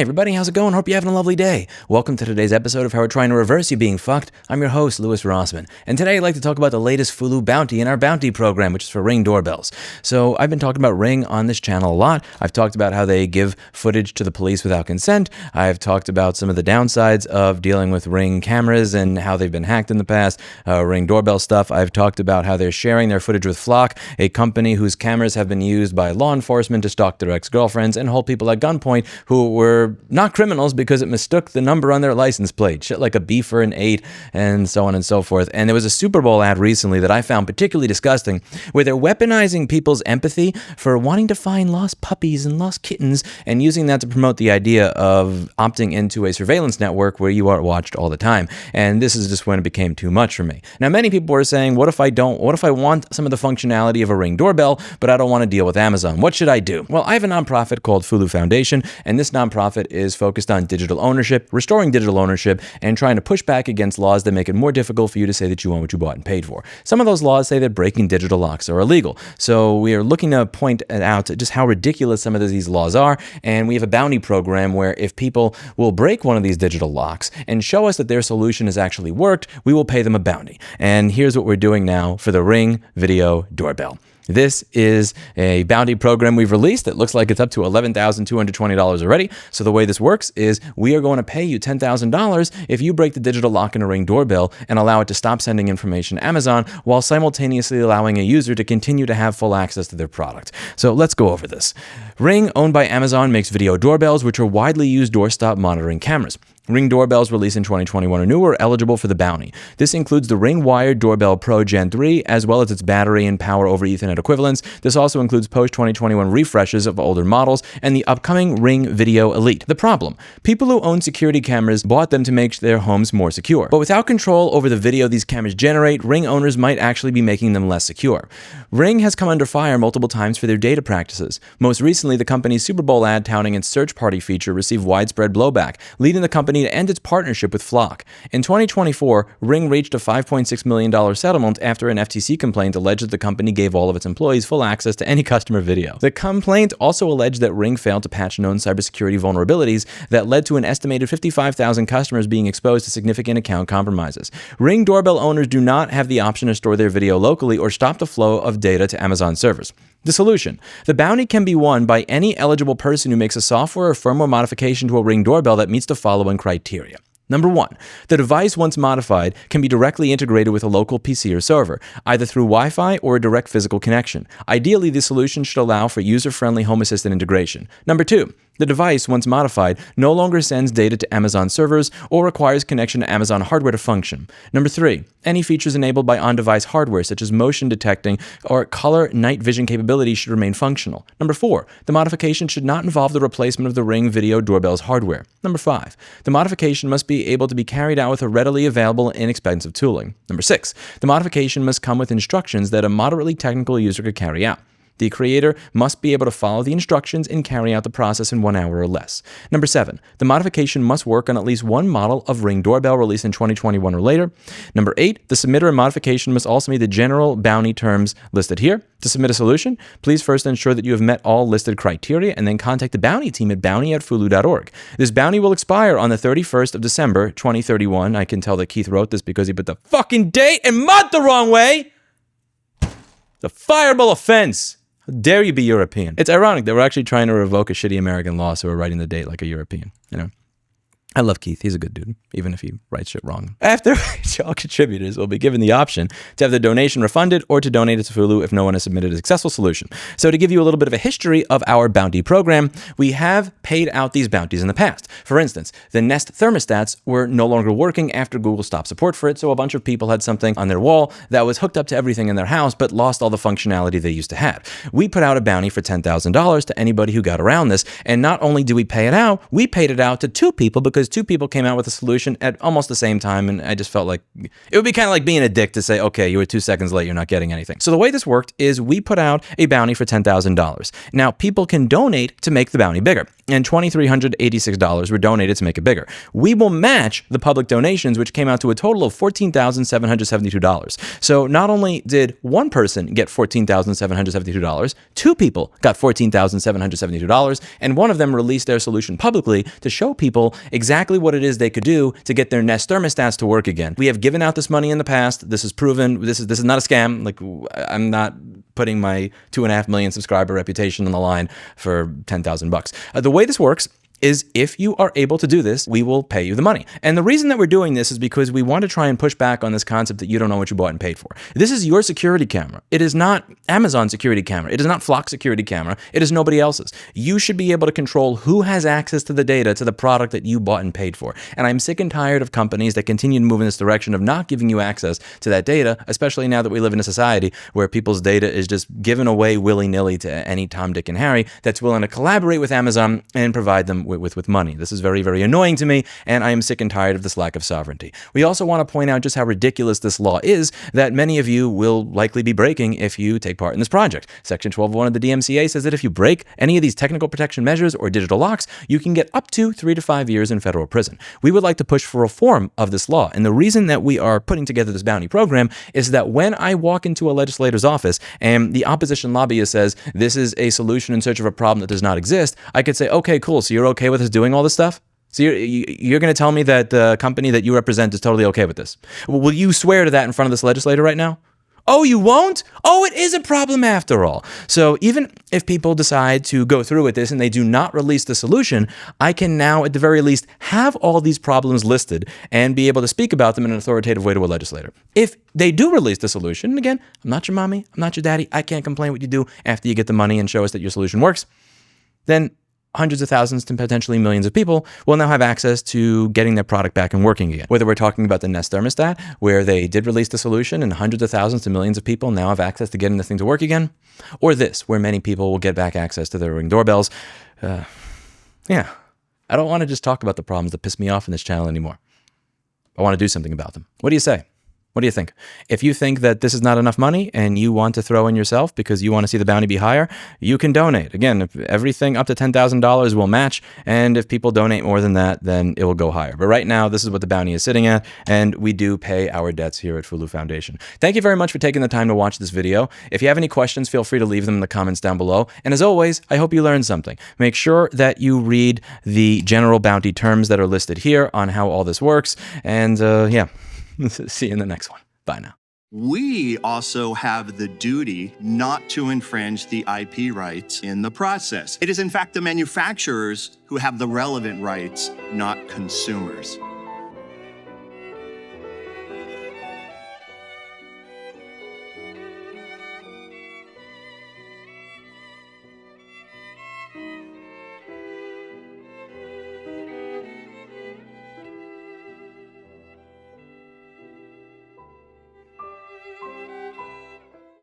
Hey everybody, how's it going? Hope you're having a lovely day. Welcome to today's episode of How We're Trying to Reverse You Being Fucked. I'm your host, Louis Rossman, and today I'd like to talk about the latest Fulu bounty in our bounty program, which is for Ring doorbells. So I've been talking about Ring on this channel a lot. I've talked about how they give footage to the police without consent. I've talked about some of the downsides of dealing with Ring cameras and how they've been hacked in the past, Ring doorbell stuff. I've talked about how they're sharing their footage with Flock, a company whose cameras have been used by law enforcement to stalk their ex-girlfriends and hold people at gunpoint who were not criminals because it mistook the number on their license plate, shit like a B for an 8 and so on and so forth. And there was a Super Bowl ad recently that I found particularly disgusting where they're weaponizing people's empathy for wanting to find lost puppies and lost kittens and using that to promote the idea of opting into a surveillance network where you are watched all the time. And this is just when it became too much for me. Now, many people were saying, what if I want some of the functionality of a Ring doorbell, but I don't want to deal with Amazon? What should I do? Well, I have a nonprofit called Fulu Foundation, and this nonprofit is focused on digital ownership, restoring digital ownership, and trying to push back against laws that make it more difficult for you to say that you own what you bought and paid for. Some of those laws say that breaking digital locks are illegal. So we are looking to point out just how ridiculous some of these laws are, and we have a bounty program where if people will break one of these digital locks and show us that their solution has actually worked, we will pay them a bounty. And here's what we're doing now for the Ring video doorbell. This is a bounty program we've released. It looks like it's up to $11,220 already. So the way this works is we are going to pay you $10,000 if you break the digital lock in a Ring doorbell and allow it to stop sending information to Amazon while simultaneously allowing a user to continue to have full access to their product. So let's go over this. Ring, owned by Amazon, makes video doorbells, which are widely used doorstop monitoring cameras. Ring doorbells released in 2021 or newer are eligible for the bounty. This includes the Ring Wired Doorbell Pro Gen 3, as well as its battery and power over Ethernet equivalents. This also includes post-2021 refreshes of older models and the upcoming Ring Video Elite. The problem: people who own security cameras bought them to make their homes more secure. But without control over the video these cameras generate, Ring owners might actually be making them less secure. Ring has come under fire multiple times for their data practices. Most recently, the company's Super Bowl ad touting its search party feature received widespread blowback, leading the company to end its partnership with Flock. In 2024, Ring reached a $5.6 million settlement after an FTC complaint alleged that the company gave all of its employees full access to any customer video. The complaint also alleged that Ring failed to patch known cybersecurity vulnerabilities that led to an estimated 55,000 customers being exposed to significant account compromises. Ring doorbell owners do not have the option to store their video locally or stop the flow of data to Amazon servers. The solution: the bounty can be won by any eligible person who makes a software or firmware modification to a Ring doorbell that meets the following criteria. Number 1, the device, once modified, can be directly integrated with a local PC or server, either through Wi-Fi or a direct physical connection. Ideally, the solution should allow for user-friendly Home Assistant integration. Number 2, the device, once modified, no longer sends data to Amazon servers or requires connection to Amazon hardware to function. Number 3, any features enabled by on-device hardware, such as motion detecting or color night vision capabilities, should remain functional. Number 4, the modification should not involve the replacement of the Ring video doorbell's hardware. Number 5, the modification must be able to be carried out with a readily available and inexpensive tooling. Number 6, the modification must come with instructions that a moderately technical user could carry out. The creator must be able to follow the instructions and carry out the process in 1 hour or less. Number 7, the modification must work on at least one model of Ring doorbell released in 2021 or later. Number 8, the submitter and modification must also meet the general bounty terms listed here. To submit a solution, please first ensure that you have met all listed criteria and then contact the bounty team at bounty@fulu.org. This bounty will expire on the 31st of December, 2031. I can tell that Keith wrote this because he put the fucking date and month the wrong way. The fireable offense. How dare you be European? It's ironic that we're actually trying to revoke a shitty American law, so we're writing the date like a European, you know? I love Keith. He's a good dude, even if he writes shit wrong. After which, all contributors will be given the option to have the donation refunded or to donate it to Fulu if no one has submitted a successful solution. So to give you a little bit of a history of our bounty program, we have paid out these bounties in the past. For instance, the Nest thermostats were no longer working after Google stopped support for it, so a bunch of people had something on their wall that was hooked up to everything in their house but lost all the functionality they used to have. We put out a bounty for $10,000 to anybody who got around this, and not only do we pay it out, we paid it out to 2 people because 2 people came out with a solution at almost the same time, and I just felt like it would be kind of like being a dick to say, okay, you were 2 seconds late, you're not getting anything. So the way this worked is we put out a bounty for $10,000. Now, people can donate to make the bounty bigger, and $2,386 were donated to make it bigger. We will match the public donations, which came out to a total of $14,772. So not only did one person get $14,772, 2 people got $14,772, and one of them released their solution publicly to show people exactly what it is they could do to get their Nest thermostats to work again. We have given out this money in the past. This is proven. This is not a scam. Like, I'm not putting my 2.5 million subscriber reputation on the line for $10,000. The way this works is if you are able to do this, we will pay you the money. And the reason that we're doing this is because we want to try and push back on this concept that you don't know what you bought and paid for. This is your security camera. It is not Amazon security camera. It is not Flock security camera. It is nobody else's. You should be able to control who has access to the data, to the product that you bought and paid for. And I'm sick and tired of companies that continue to move in this direction of not giving you access to that data, especially now that we live in a society where people's data is just given away willy-nilly to any Tom, Dick, and Harry that's willing to collaborate with Amazon and provide them with money. This is very, very annoying to me, and I am sick and tired of this lack of sovereignty. We also want to point out just how ridiculous this law is that many of you will likely be breaking if you take part in this project. Section 12.1 of the DMCA says that if you break any of these technical protection measures or digital locks, you can get up to 3 to 5 years in federal prison. We would like to push for reform of this law, and the reason that we are putting together this bounty program is that when I walk into a legislator's office and the opposition lobbyist says this is a solution in search of a problem that does not exist, I could say, okay, cool, so you're okay with us doing all this stuff? So you're going to tell me that the company that you represent is totally okay with this? Will you swear to that in front of this legislator right now? Oh, you won't? Oh, it is a problem after all. So even if people decide to go through with this and they do not release the solution, I can now at the very least have all these problems listed and be able to speak about them in an authoritative way to a legislator. If they do release the solution, and again, I'm not your mommy, I'm not your daddy, I can't complain what you do after you get the money and show us that your solution works, then hundreds of thousands to potentially millions of people will now have access to getting their product back and working again. Whether we're talking about the Nest thermostat, where they did release the solution and hundreds of thousands to millions of people now have access to getting the thing to work again, or this, where many people will get back access to their Ring doorbells. I don't want to just talk about the problems that piss me off in this channel anymore. I want to do something about them. What do you say? What do you think? If you think that this is not enough money and you want to throw in yourself because you want to see the bounty be higher, you can donate. Again, if everything up to $10,000 will match, and if people donate more than that, then it will go higher. But right now, this is what the bounty is sitting at, and we do pay our debts here at Fulu Foundation. Thank you very much for taking the time to watch this video. If you have any questions, feel free to leave them in the comments down below. And as always, I hope you learned something. Make sure that you read the general bounty terms that are listed here on how all this works. And see you in the next one. Bye now. We also have the duty not to infringe the IP rights in the process. It is in fact the manufacturers who have the relevant rights, not consumers.